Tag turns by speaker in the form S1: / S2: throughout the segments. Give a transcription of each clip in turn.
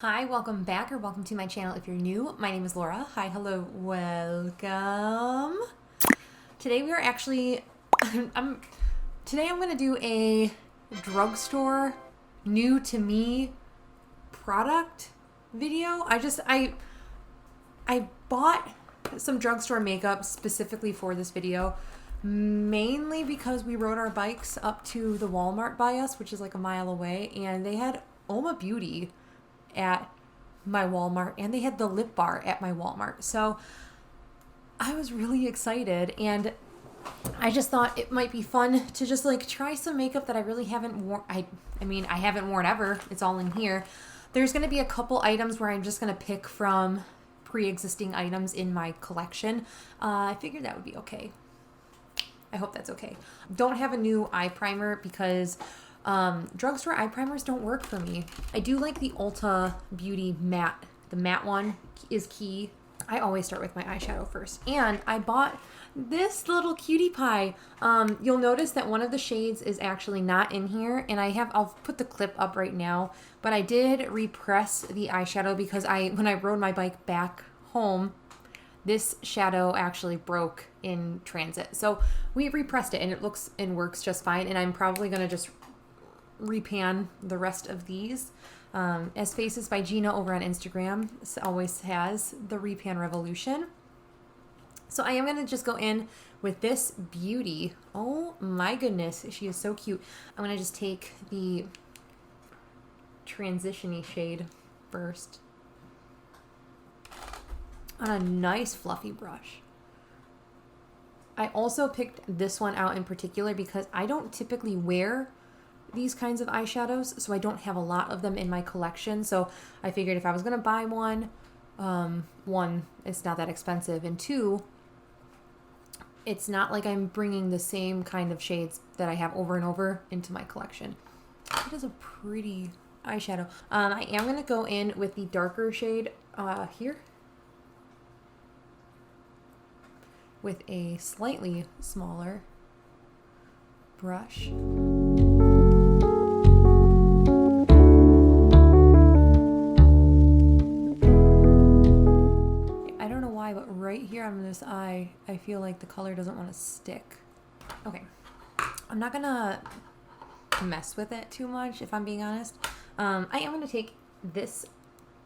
S1: Hi, welcome back or welcome to my channel if you're new. My name is Laura. Hi, hello, welcome. Today we are actually, today I'm going to do a drugstore new to me product video. I bought some drugstore makeup specifically for this video, mainly because we rode our bikes up to the Walmart by us, which is like a mile away, and they had Uoma Beauty at my Walmart and they had the lip bar at my Walmart. So I was really excited and I just thought it might be fun to just like try some makeup that I really haven't worn. I haven't worn ever. It's all in here. There's going to be a couple items where I'm just going to pick from pre-existing items in my collection. I figured that would be okay. I hope that's okay. Don't have a new eye primer because drugstore eye primers don't work for me. I do like the Ulta Beauty matte. The matte one is key. I always start with my eyeshadow first. And I bought this little cutie pie. You'll notice that one of the shades is actually not in here. And I'll put the clip up right now. But I did repress the eyeshadow because when I rode my bike back home, this shadow actually broke in transit. So we repressed it and it looks and works just fine. And I'm probably going to just repan the rest of these. As Faces by Gina over on Instagram always has the repan revolution. So I am going to just go in with this beauty. Oh my goodness, she is so cute. I'm going to just take the transition-y shade first on a nice fluffy brush. I also picked this one out in particular because I don't typically wear these kinds of eyeshadows, so I don't have a lot of them in my collection. So I figured if I was going to buy one, it's not that expensive, and two, it's not like I'm bringing the same kind of shades that I have over and over into my collection. It is a pretty eyeshadow. I am going to go in with the darker shade here with a slightly smaller brush. But right here on this eye, I feel like the color doesn't want to stick. Okay, I'm not gonna mess with it too much, if I'm being honest. I am gonna take this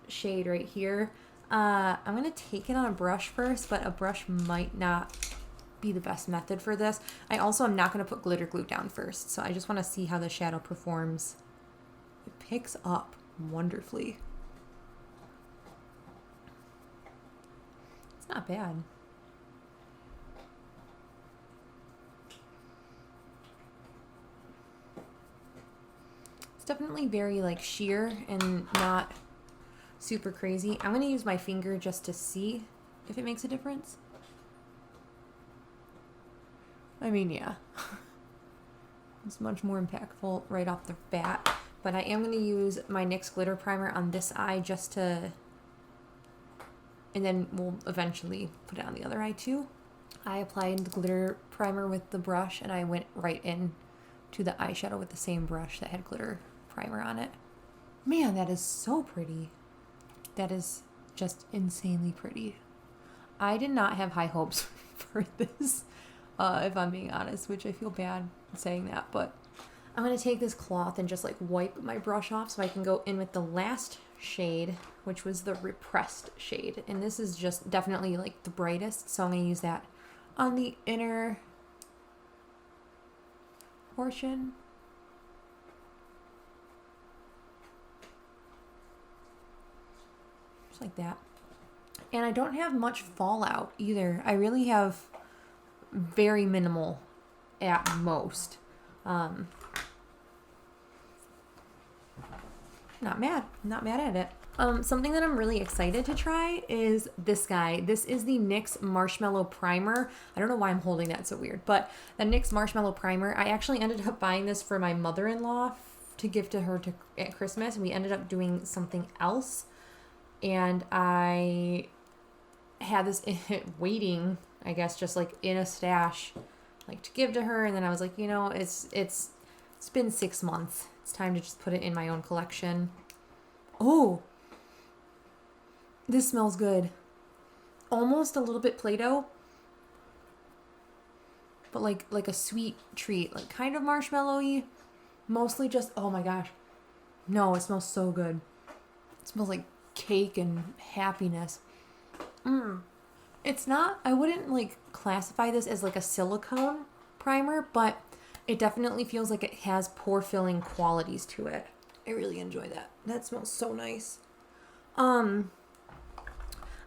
S1: shade right here. I'm gonna take it on a brush first, but a brush might not be the best method for this. I also am not gonna put glitter glue down first, so I just want to see how the shadow performs. It picks up wonderfully. Not bad. It's definitely very like sheer and not super crazy. I'm going to use my finger just to see if it makes a difference. I mean, yeah. It's much more impactful right off the bat. But I am going to use my NYX glitter primer on this eye just to... and then we'll eventually put it on the other eye too. I applied the glitter primer with the brush and I went right in to the eyeshadow with the same brush that had glitter primer on it. Man, that is so pretty. That is just insanely pretty. I did not have high hopes for this, if I'm being honest, which I feel bad saying that, but I'm going to take this cloth and just like wipe my brush off so I can go in with the last shade, which was the repressed shade, and this is just definitely like the brightest, so I'm going to use that on the inner portion. Just like that. And I don't have much fallout either. I really have very minimal at most. Not mad at it. Something that I'm really excited to try is this guy. This is the NYX Marshmallow Primer. I don't know why I'm holding that so weird, but the NYX Marshmallow Primer, I actually ended up buying this for my mother-in-law to give to her at Christmas, and we ended up doing something else. And I had this waiting, I guess, just like in a stash, like to give to her. And then I was like, you know, it's been 6 months. It's time to just put it in my own collection. Oh, This smells good. Almost a little bit Play-Doh, but like a sweet treat, like kind of marshmallowy, mostly just, oh my gosh. No, it smells so good. It smells like cake and happiness. It's not, I wouldn't like classify this as like a silicone primer, but it definitely feels like it has pore filling qualities to it. I really enjoy that. That smells so nice.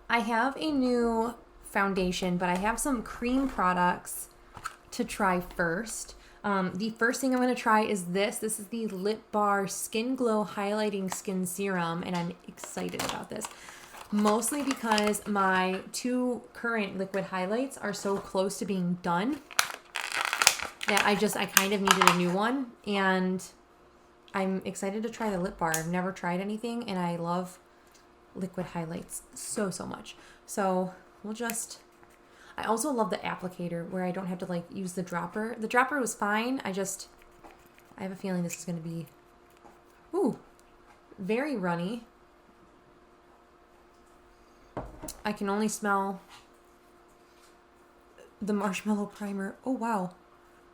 S1: I have a new foundation, but I have some cream products to try first. The first thing I'm going to try is this. This is the Lip Bar Skin Glow Highlighting Skin Serum, and I'm excited about this. Mostly because my 2 current liquid highlights are so close to being done that I kind of needed a new one, and I'm excited to try the lip bar. I've never tried anything, and I love liquid highlights so much. So I also love the applicator where I don't have to like use the dropper. The dropper was fine. I have a feeling this is going to be, very runny. I can only smell the marshmallow primer. Oh wow.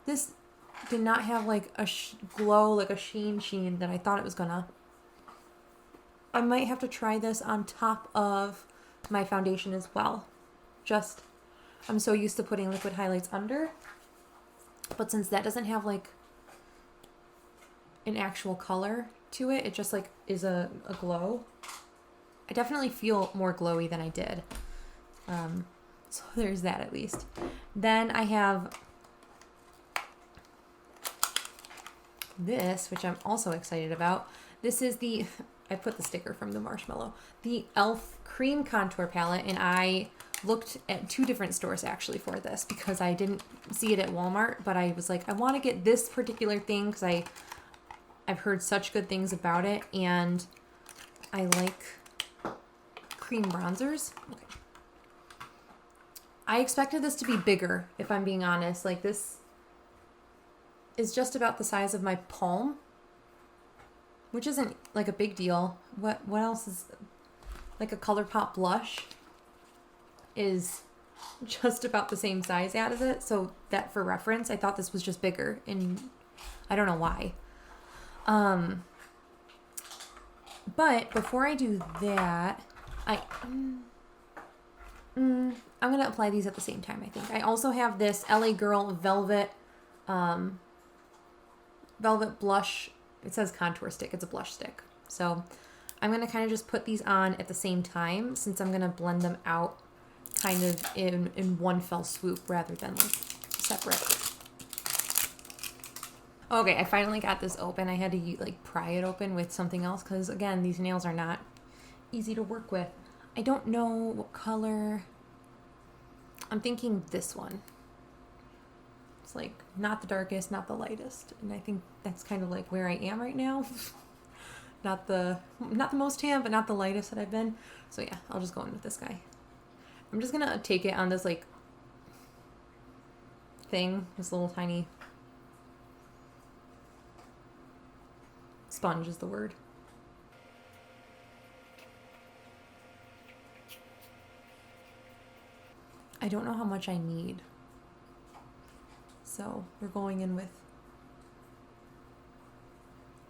S1: This did not have like a glow, like a sheen that I thought it was gonna. I might have to try this on top of my foundation as well. I'm so used to putting liquid highlights under, but since that doesn't have like an actual color to it, it just like is a glow. I definitely feel more glowy than I did. So there's that at least. Then I have this, which I'm also excited about. This is I put the sticker from the marshmallow, the e.l.f. Cream Contour Palette, and I looked at 2 different stores actually for this because I didn't see it at Walmart, but I was like, I want to get this particular thing because I've heard such good things about it, and I like cream bronzers. Okay. I expected this to be bigger, if I'm being honest. Like, this is just about the size of my palm, which isn't like a big deal. What else is like a ColourPop blush is just about the same size as it. So that for reference, I thought this was just bigger, and I don't know why. But before I do that, I'm going to apply these at the same time, I think. I also have this LA Girl Velvet blush. It says contour stick. It's a blush stick. So I'm going to kind of just put these on at the same time since I'm going to blend them out kind of in one fell swoop rather than like separate. Okay, I finally got this open. I had to like pry it open with something else because again, these nails are not easy to work with. I don't know what color. I'm thinking this one. It's like not the darkest, not the lightest. And I think that's kind of like where I am right now. Not the most tan, but not the lightest that I've been. So yeah, I'll just go in with this guy. I'm just gonna take it on this like thing, this little tiny sponge is the word. I don't know how much I need. So we're going in with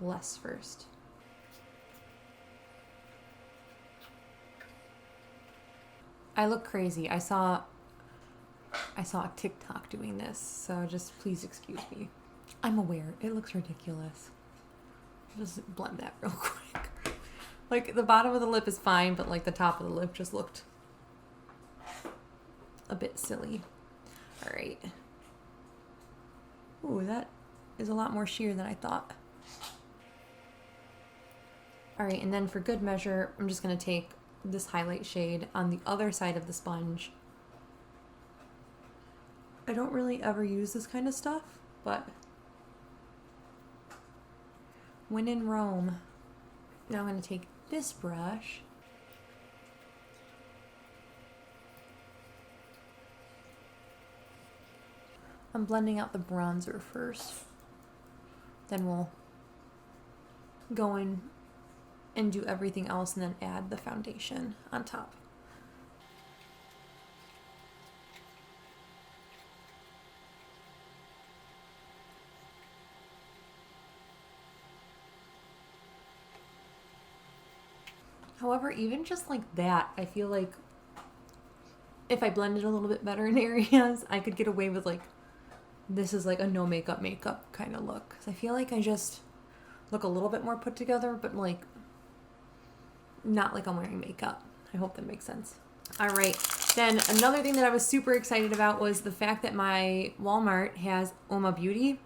S1: less first. I look crazy. I saw a TikTok doing this, so just please excuse me. I'm aware. It looks ridiculous. Just blend that real quick. Like, the bottom of the lip is fine, but, like, the top of the lip just looked a bit silly. All right. Ooh, that is a lot more sheer than I thought. All right, and then for good measure, I'm just going to take this highlight shade on the other side of the sponge. I don't really ever use this kind of stuff, but when in Rome. Now I'm going to take this brush I'm blending out the bronzer first. Then we'll go in and do everything else and then add the foundation on top. However, even just like that, I feel like if I blended a little bit better in areas, I could get away with like, this is like a no makeup kind of look. 'Cause I feel like I just look a little bit more put together, but like not like I'm wearing makeup. I hope that makes sense. All right. Then another thing that I was super excited about was the fact that my Walmart has Uoma Beauty.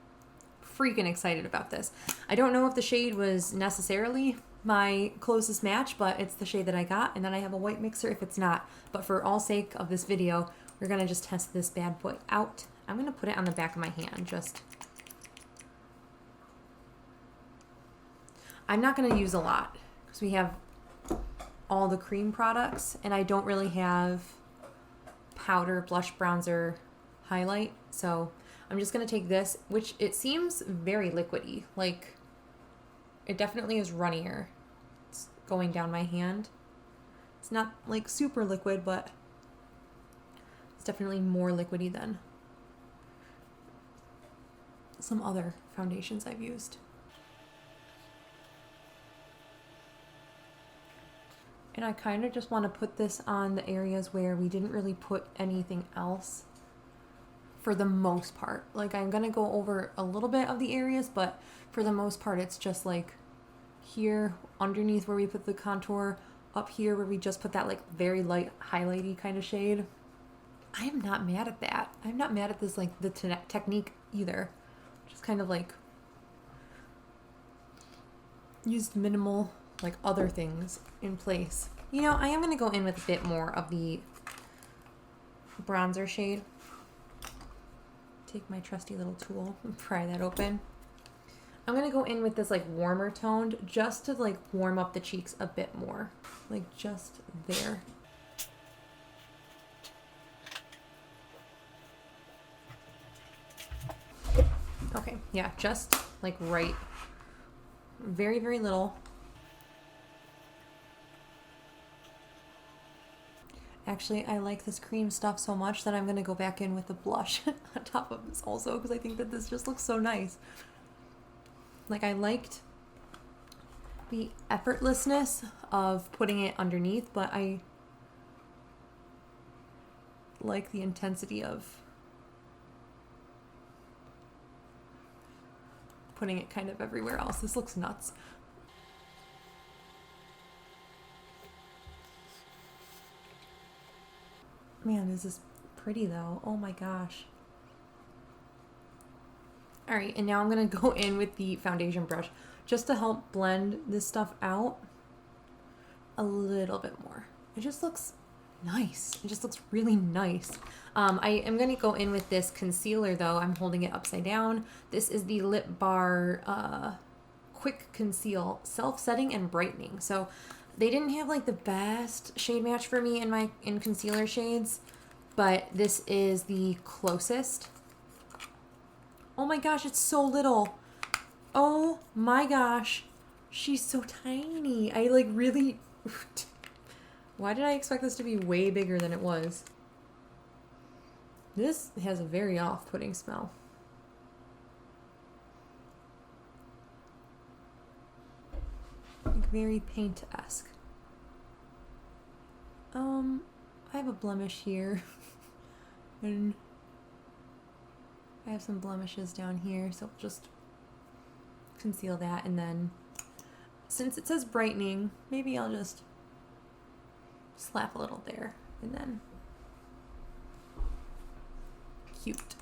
S1: Freaking excited about this. I don't know if the shade was necessarily my closest match, but it's the shade that I got, and then I have a white mixer if it's not. But for all sake of this video, we're gonna just test this bad boy out. I'm gonna put it on the back of my hand. I'm not gonna use a lot because we have all the cream products, and I don't really have powder, blush, bronzer, highlight. So I'm just gonna take this, which it seems very liquidy. Like, it definitely is runnier. It's going down my hand. It's not like super liquid, but it's definitely more liquidy than some other foundations I've used. And I kind of just want to put this on the areas where we didn't really put anything else for the most part. Like, I'm going to go over a little bit of the areas, but for the most part, it's just like here underneath where we put the contour, up here where we just put that like very light highlighty kind of shade. I am not mad at that. I'm not mad at this, like the technique either. Just kind of like used minimal like other things in place. You know, I am going to go in with a bit more of the bronzer shade. Take my trusty little tool and pry that open. I'm going to go in with this like warmer toned just to like warm up the cheeks a bit more. Like just there. Okay, yeah, just like right. Very, very little. Actually, I like this cream stuff so much that I'm going to go back in with the blush on top of this also, because I think that this just looks so nice. Like, I liked the effortlessness of putting it underneath, but I like the intensity of putting it kind of everywhere else. This looks nuts. Man, this is pretty though. Oh my gosh. All right, and now I'm gonna go in with the foundation brush just to help blend this stuff out a little bit more. It just looks nice. It just looks really nice. I am gonna go in with this concealer though. I'm holding it upside down. This is the Lip Bar Quick Conceal Self-Setting and Brightening. So they didn't have like the best shade match for me in concealer shades, but this is the closest. Oh my gosh, it's so little. Oh my gosh, she's so tiny. I like really, why did I expect this to be way bigger than it was? This has a very off-putting smell. Like very paint-esque. I have a blemish here. And I have some blemishes down here, so just conceal that. And then, since it says brightening, maybe I'll just slap a little there. And then, cute.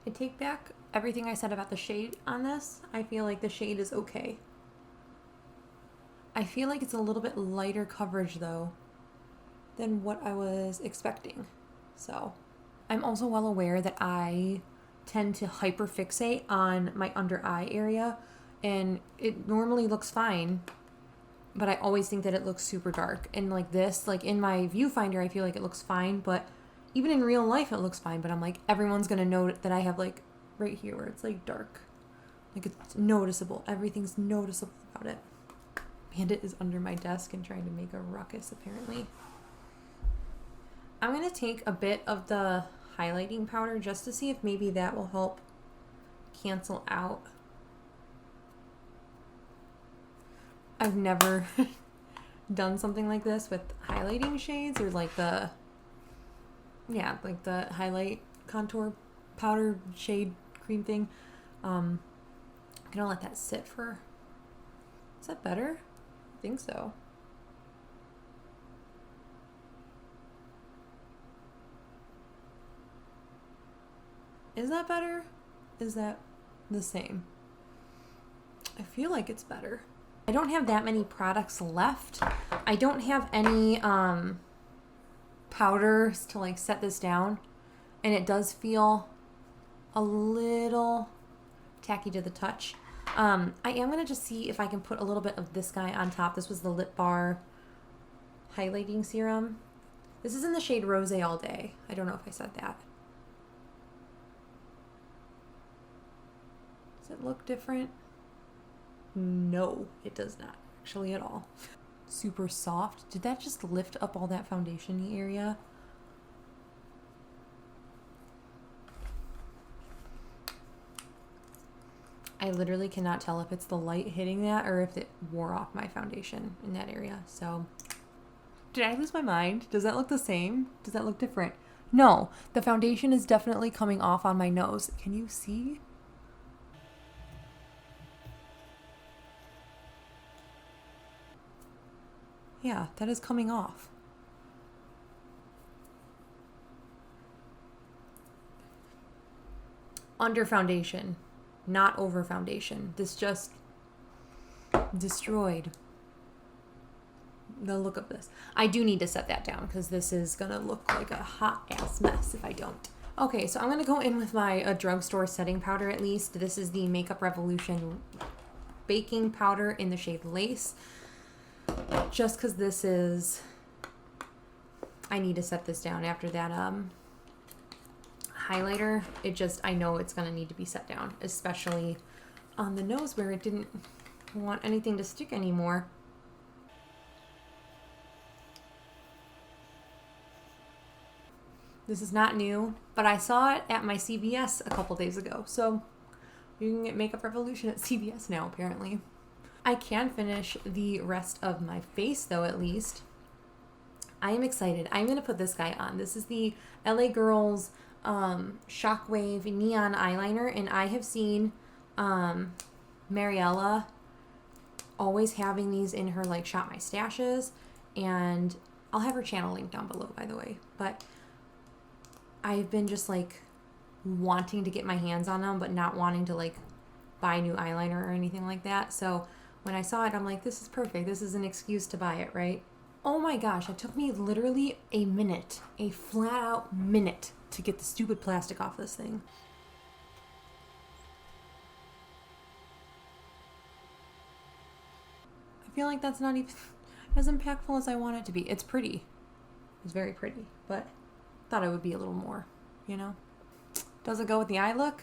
S1: I take back everything I said about the shade on this. I feel like the shade is okay. I feel like it's a little bit lighter coverage though than what I was expecting. So I'm also well aware that I tend to hyperfixate on my under eye area, and it normally looks fine, but I always think that it looks super dark. And like this, like in my viewfinder, I feel like it looks fine, but even in real life it looks fine, but I'm like, everyone's gonna note that I have like right here where it's like dark. Like it's noticeable. Everything's noticeable about it. Bandit is under my desk and trying to make a ruckus apparently. I'm gonna take a bit of the highlighting powder just to see if maybe that will help cancel out. I've never done something like this with highlighting shades or like the, yeah, like the highlight contour powder shade cream thing. I'm gonna let that sit for, is that better? I think so. Is that better? Is that the same? I feel like it's better. I don't have that many products left. I don't have any powders to like set this down, and it does feel a little tacky to the touch. I am gonna just see if I can put a little bit of this guy on top. This was the Lip Bar highlighting serum. This is in the shade Rose All Day. I don't know if I said that. Does it look different? No, it does not actually at all. Super soft. Did that just lift up all that foundation-y area? I literally cannot tell if it's the light hitting that or if it wore off my foundation in that area. So, did I lose my mind? Does that look the same? Does that look different? No, the foundation is definitely coming off on my nose. Can you see? Yeah, that is coming off. Under foundation, not over foundation. This just destroyed the look of this. I do need to set that down because this is gonna look like a hot ass mess if I don't. Okay, so I'm gonna go in with my drugstore setting powder at least. This is the Makeup Revolution baking powder in the shade Lace. Just because this is, I need to set this down after that highlighter. It just, I know it's going to need to be set down, especially on the nose where it didn't want anything to stick anymore. This is not new, but I saw it at my CVS a couple days ago. So you can get Makeup Revolution at CVS now, apparently. I can finish the rest of my face though, at least. I am excited. I'm going to put this guy on. This is the LA Girls Shockwave Neon Eyeliner, and I have seen Mariella always having these in her like Shop My Stashes, and I'll have her channel linked down below, by the way. But I've been just like wanting to get my hands on them, but not wanting to like buy new eyeliner or anything like that. So when I saw it, I'm like, this is perfect. This is an excuse to buy it, right? Oh my gosh, it took me literally a minute, a flat out minute to get the stupid plastic off this thing. I feel like that's not even as impactful as I want it to be. It's pretty. It's very pretty, but thought it would be a little more, you know? Does it go with the eye look?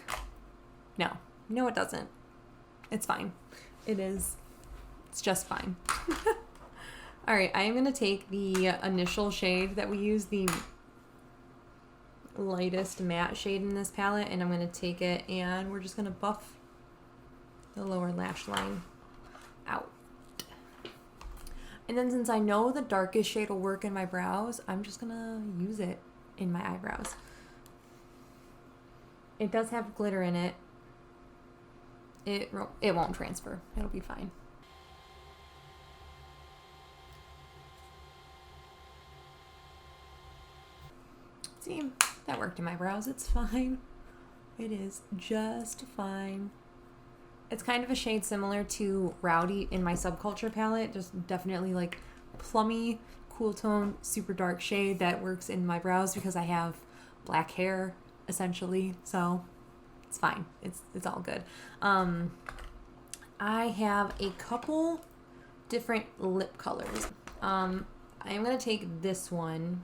S1: No. No, it doesn't. It's fine. It is. It's just fine. All right, I am going to take the initial shade that we use, the lightest matte shade in this palette, and I'm going to take it and we're just going to buff the lower lash line out. And then since I know the darkest shade will work in my brows, I'm just going to use it in my eyebrows. It does have glitter in it. It won't transfer. It'll be fine. See, that worked in my brows. It's fine. It is just fine. It's kind of a shade similar to Rowdy in my Subculture palette. Just definitely like plummy, cool tone, super dark shade that works in my brows because I have black hair essentially. So it's fine. It's all good. I have a couple different lip colors. I am going to take this one.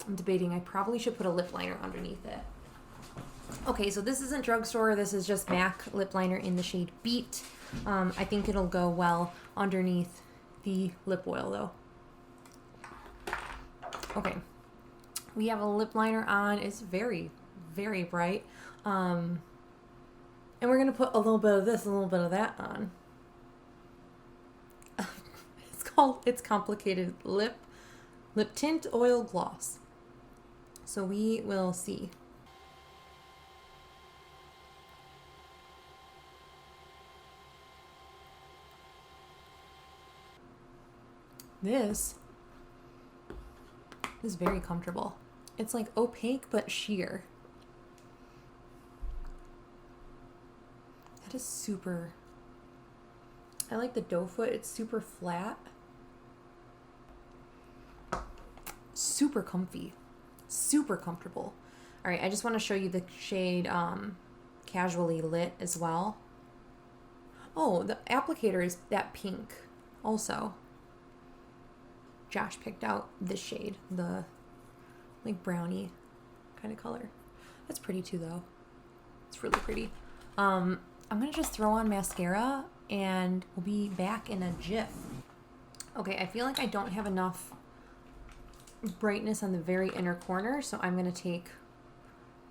S1: I'm debating I probably should put a lip liner underneath it. Okay, so this isn't Drugstore. This is just MAC lip liner in the shade Beat. I think it'll go well underneath the lip oil though. Okay, we have a lip liner on. It's very, very bright. And we're gonna put a little bit of this, a little bit of that on. It's Complicated Lip Tint Oil Gloss. So we will see. This is very comfortable. It's like opaque but sheer. That is super. I like the doe foot. It's super flat. Super comfy. Super comfortable. All right, I just want to show you the shade Casually Lit as well. Oh, the applicator is that pink also. Josh picked out this shade, the like brownie kind of color. That's pretty too though. It's really pretty. I'm gonna just throw on mascara and we'll be back in a jiff. Okay, I feel like I don't have enough brightness on the very inner corner, so I'm gonna take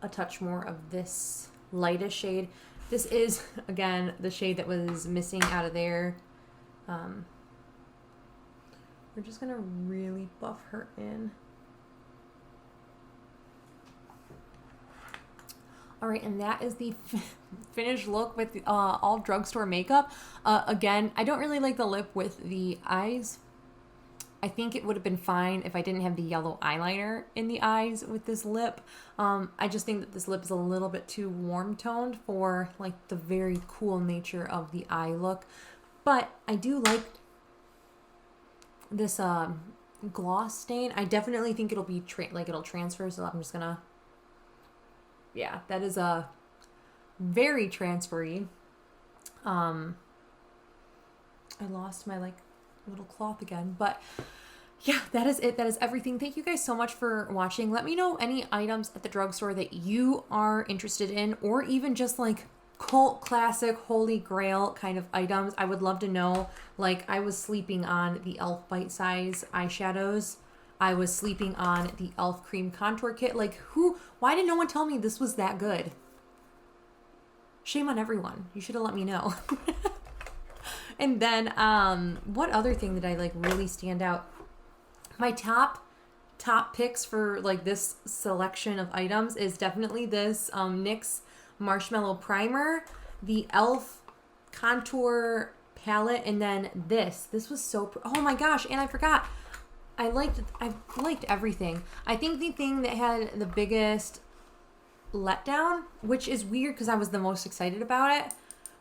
S1: a touch more of this lightest shade. This is, again, the shade that was missing out of there. We're just gonna really buff her in. All right, and that is the finished look with all Drugstore makeup. Again, I don't really like the lip with the eyes. I think it would have been fine if I didn't have the yellow eyeliner in the eyes with this lip. I just think that this lip is a little bit too warm toned for like the very cool nature of the eye look. But I do like this gloss stain. I definitely think it'll be it'll transfer, so I'm just gonna, yeah, that is a very transfery. I lost my like little cloth again, but yeah, that is it. That is everything. Thank you guys so much for watching. Let me know any items at the drugstore that you are interested in, or even just like cult classic holy grail kind of items. I would love to know. Like, I was sleeping on the e.l.f. bite size eyeshadows. I was sleeping on the e.l.f. cream contour kit. Like, why did no one tell me this was that good? Shame on everyone. You should have let me know. And then what other thing did I like really stand out? My top picks for like this selection of items is definitely this NYX Marshmallow Primer, the e.l.f. Contour Palette, and then this. This was so, oh my gosh, and I forgot. I liked everything. I think the thing that had the biggest letdown, which is weird because I was the most excited about it,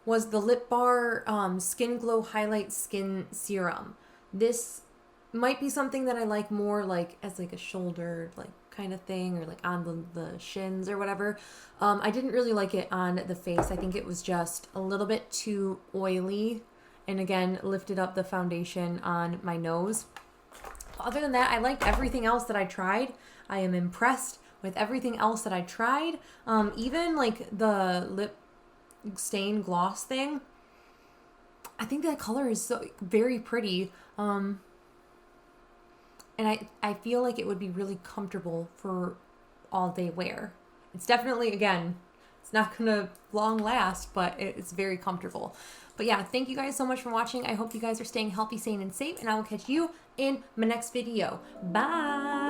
S1: was the Lip Bar Skin Glow Highlight Skin Serum. This might be something that I like more like as like a shoulder like kind of thing, or like on the shins or whatever. I didn't really like it on the face. I think it was just a little bit too oily, and again lifted up the foundation on my nose. Other than that, I liked everything else that I tried. I am impressed with everything else that I tried. Even like the lip stain gloss thing, I think that color is so very pretty. And I feel like it would be really comfortable for all day wear. It's definitely, again, it's not gonna long last, but it's very comfortable. But yeah, thank you guys so much for watching. I hope you guys are staying healthy, sane, and safe, and I will catch you in my next video. Bye!